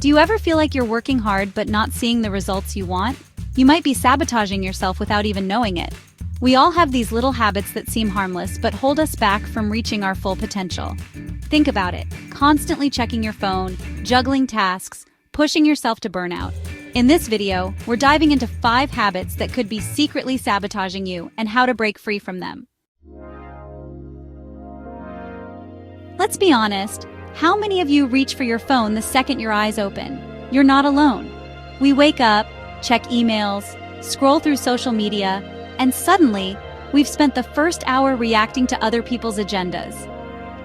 Do you ever feel like you're working hard but not seeing the results you want? You might be sabotaging yourself without even knowing it. We all have these little habits that seem harmless but hold us back from reaching our full potential. Think about it: constantly checking your phone, juggling tasks, pushing yourself to burnout. In this video, we're diving into 5 habits that could be secretly sabotaging you and how to break free from them. Let's be honest, how many of you reach for your phone the second your eyes open? You're not alone. We wake up, check emails, scroll through social media, and suddenly, we've spent the first hour reacting to other people's agendas.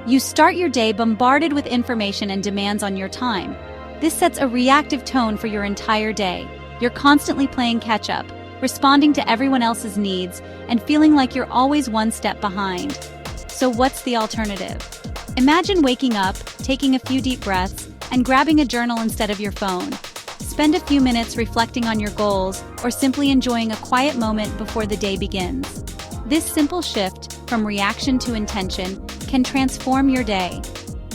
You start your day bombarded with information and demands on your time. This sets a reactive tone for your entire day. You're constantly playing catch-up, responding to everyone else's needs, and feeling like you're always one step behind. So what's the alternative? Imagine waking up, taking a few deep breaths, and grabbing a journal instead of your phone. Spend a few minutes reflecting on your goals or simply enjoying a quiet moment before the day begins. This simple shift from reaction to intention can transform your day.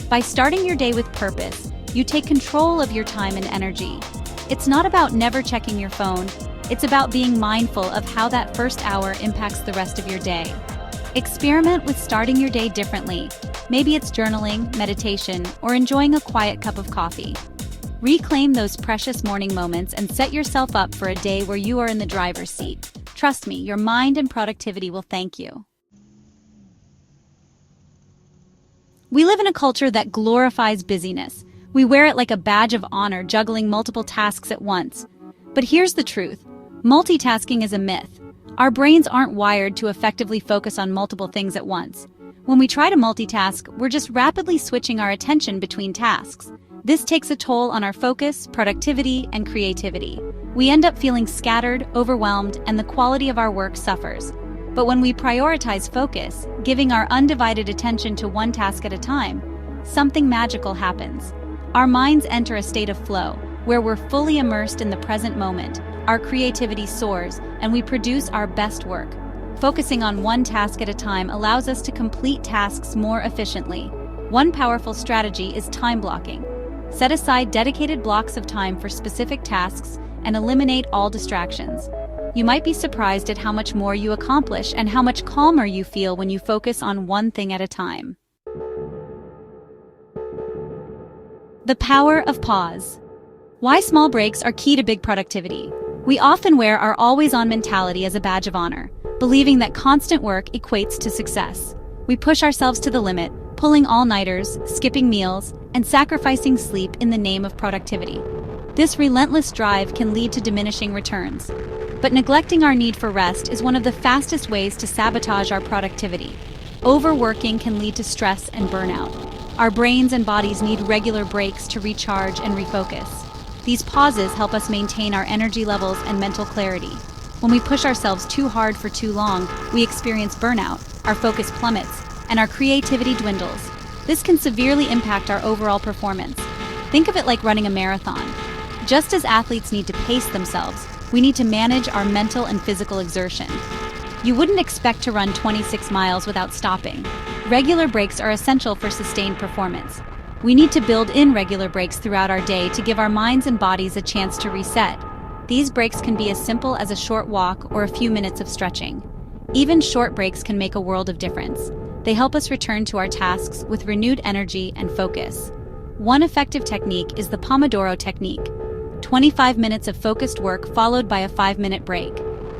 By starting your day with purpose, you take control of your time and energy. It's not about never checking your phone, it's about being mindful of how that first hour impacts the rest of your day. Experiment with starting your day differently. Maybe it's journaling, meditation, or enjoying a quiet cup of coffee. Reclaim those precious morning moments and set yourself up for a day where you are in the driver's seat. Trust me, your mind and productivity will thank you. We live in a culture that glorifies busyness. We wear it like a badge of honor, juggling multiple tasks at once. But here's the truth: multitasking is a myth. Our brains aren't wired to effectively focus on multiple things at once. When we try to multitask, we're just rapidly switching our attention between tasks. This takes a toll on our focus, productivity, and creativity. We end up feeling scattered, overwhelmed, and the quality of our work suffers. But when we prioritize focus, giving our undivided attention to one task at a time, something magical happens. Our minds enter a state of flow, where we're fully immersed in the present moment. Our creativity soars, and we produce our best work. Focusing on one task at a time allows us to complete tasks more efficiently. One powerful strategy is time blocking. Set aside dedicated blocks of time for specific tasks and eliminate all distractions. You might be surprised at how much more you accomplish and how much calmer you feel when you focus on one thing at a time. The power of pause. Why small breaks are key to big productivity. We often wear our always-on mentality as a badge of honor, believing that constant work equates to success. We push ourselves to the limit, pulling all-nighters, skipping meals, and sacrificing sleep in the name of productivity. This relentless drive can lead to diminishing returns. But neglecting our need for rest is one of the fastest ways to sabotage our productivity. Overworking can lead to stress and burnout. Our brains and bodies need regular breaks to recharge and refocus. These pauses help us maintain our energy levels and mental clarity. When we push ourselves too hard for too long, we experience burnout, our focus plummets, and our creativity dwindles. This can severely impact our overall performance. Think of it like running a marathon. Just as athletes need to pace themselves, we need to manage our mental and physical exertion. You wouldn't expect to run 26 miles without stopping. Regular breaks are essential for sustained performance. We need to build in regular breaks throughout our day to give our minds and bodies a chance to reset. These breaks can be as simple as a short walk or a few minutes of stretching. Even short breaks can make a world of difference. They help us return to our tasks with renewed energy and focus. One effective technique is the Pomodoro technique. 25 minutes of focused work followed by a 5-minute break.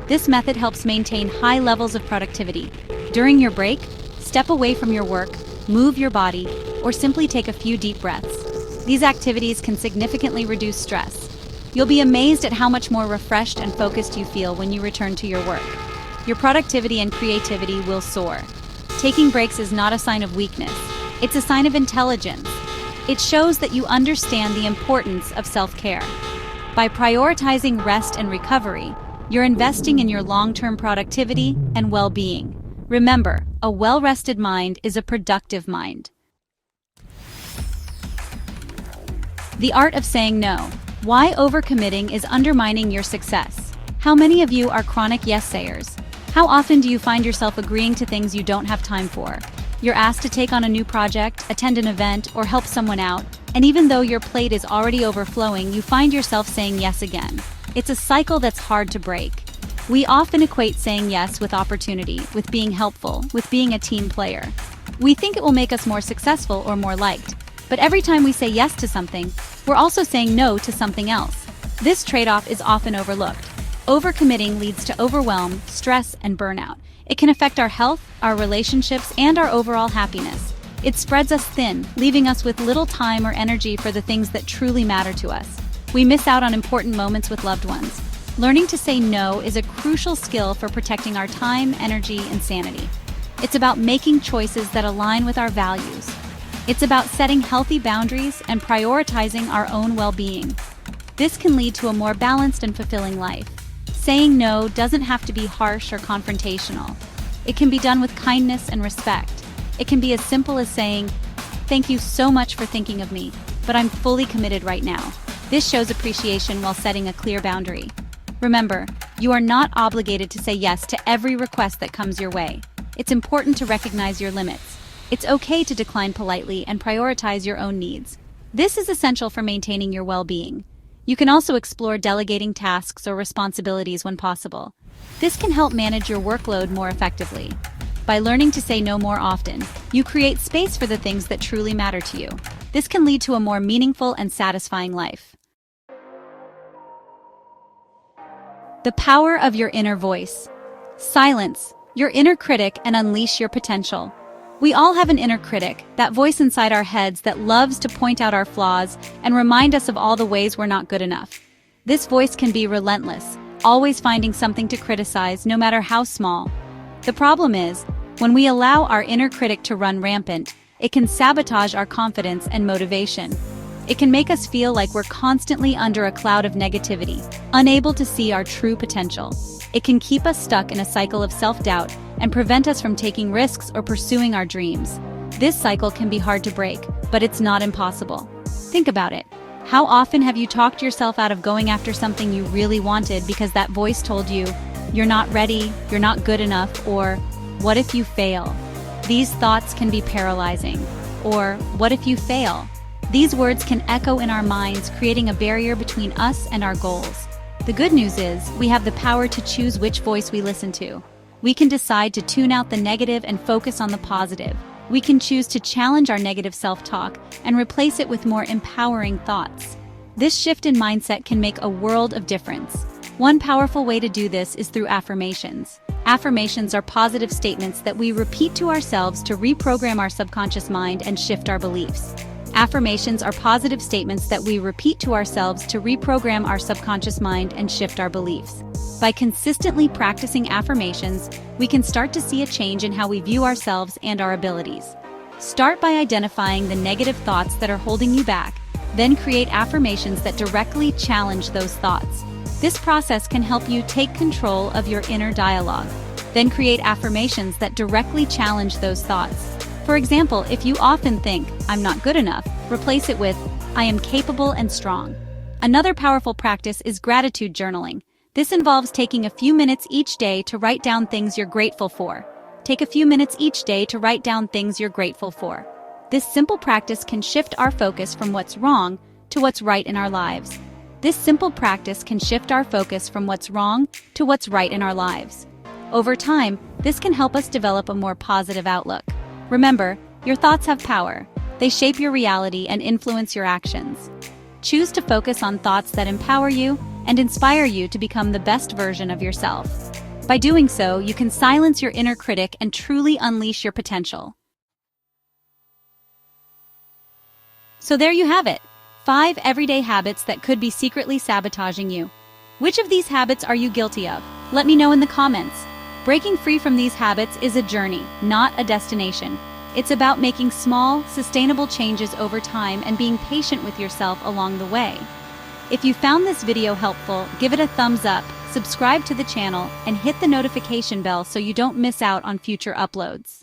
This method helps maintain high levels of productivity. During your break, step away from your work, move your body, or simply take a few deep breaths. These activities can significantly reduce stress. You'll be amazed at how much more refreshed and focused you feel when you return to your work. Your productivity and creativity will soar. Taking breaks is not a sign of weakness. It's a sign of intelligence. It shows that you understand the importance of self-care. By prioritizing rest and recovery, you're investing in your long-term productivity and well-being. Remember, a well-rested mind is a productive mind. The art of saying no. Why overcommitting is undermining your success. How many of you are chronic yes-sayers? How often do you find yourself agreeing to things you don't have time for? You're asked to take on a new project, attend an event, or help someone out, And even though your plate is already overflowing, you find yourself saying yes again. It's a cycle that's hard to break. We often equate saying yes with opportunity, with being helpful, with being a team player. We think it will make us more successful or more liked. But every time we say yes to something, we're also saying no to something else. This trade-off is often overlooked. Overcommitting leads to overwhelm, stress, and burnout. It can affect our health, our relationships, and our overall happiness. It spreads us thin, leaving us with little time or energy for the things that truly matter to us. We miss out on important moments with loved ones. Learning to say no is a crucial skill for protecting our time, energy, and sanity. It's about making choices that align with our values. It's about setting healthy boundaries and prioritizing our own well-being. This can lead to a more balanced and fulfilling life. Saying no doesn't have to be harsh or confrontational. It can be done with kindness and respect. It can be as simple as saying, "Thank you so much for thinking of me, but I'm fully committed right now." This shows appreciation while setting a clear boundary. Remember, you are not obligated to say yes to every request that comes your way. It's important to recognize your limits. It's okay to decline politely and prioritize your own needs. This is essential for maintaining your well-being. You can also explore delegating tasks or responsibilities when possible. This can help manage your workload more effectively. By learning to say no more often, you create space for the things that truly matter to you. This can lead to a more meaningful and satisfying life. The power of your inner voice. Silence your inner critic and unleash your potential. We all have an inner critic, that voice inside our heads that loves to point out our flaws and remind us of all the ways we're not good enough. This voice can be relentless, always finding something to criticize, no matter how small. The problem is, when we allow our inner critic to run rampant, it can sabotage our confidence and motivation. It can make us feel like we're constantly under a cloud of negativity, unable to see our true potential. It can keep us stuck in a cycle of self-doubt and prevent us from taking risks or pursuing our dreams. This cycle can be hard to break, but it's not impossible. Think about it. How often have you talked yourself out of going after something you really wanted because that voice told you, "You're not ready, you're not good enough," or "What if you fail?" These thoughts can be paralyzing. Or, "What if you fail?" These words can echo in our minds, creating a barrier between us and our goals. The good news is, we have the power to choose which voice we listen to. We can decide to tune out the negative and focus on the positive. We can choose to challenge our negative self-talk and replace it with more empowering thoughts. This shift in mindset can make a world of difference. One powerful way to do this is through affirmations. Affirmations are positive statements that we repeat to ourselves to reprogram our subconscious mind and shift our beliefs. Affirmations are positive statements that we repeat to ourselves to reprogram our subconscious mind and shift our beliefs. By consistently practicing affirmations, we can start to see a change in how we view ourselves and our abilities. Start by identifying the negative thoughts that are holding you back, then create affirmations that directly challenge those thoughts. This process can help you take control of your inner dialogue. Then create affirmations that directly challenge those thoughts. For example, if you often think, "I'm not good enough," replace it with, "I am capable and strong." Another powerful practice is gratitude journaling. This involves taking a few minutes each day to write down things you're grateful for. Take a few minutes each day to write down things you're grateful for. This simple practice can shift our focus from what's wrong to what's right in our lives. This simple practice can shift our focus from what's wrong to what's right in our lives. Over time, this can help us develop a more positive outlook. Remember, your thoughts have power. They shape your reality and influence your actions. Choose to focus on thoughts that empower you and inspire you to become the best version of yourself. By doing so, you can silence your inner critic and truly unleash your potential. So there you have it. 5 everyday habits that could be secretly sabotaging you. Which of these habits are you guilty of? Let me know in the comments. Breaking free from these habits is a journey, not a destination. It's about making small, sustainable changes over time and being patient with yourself along the way. If you found this video helpful, give it a thumbs up, subscribe to the channel, and hit the notification bell so you don't miss out on future uploads.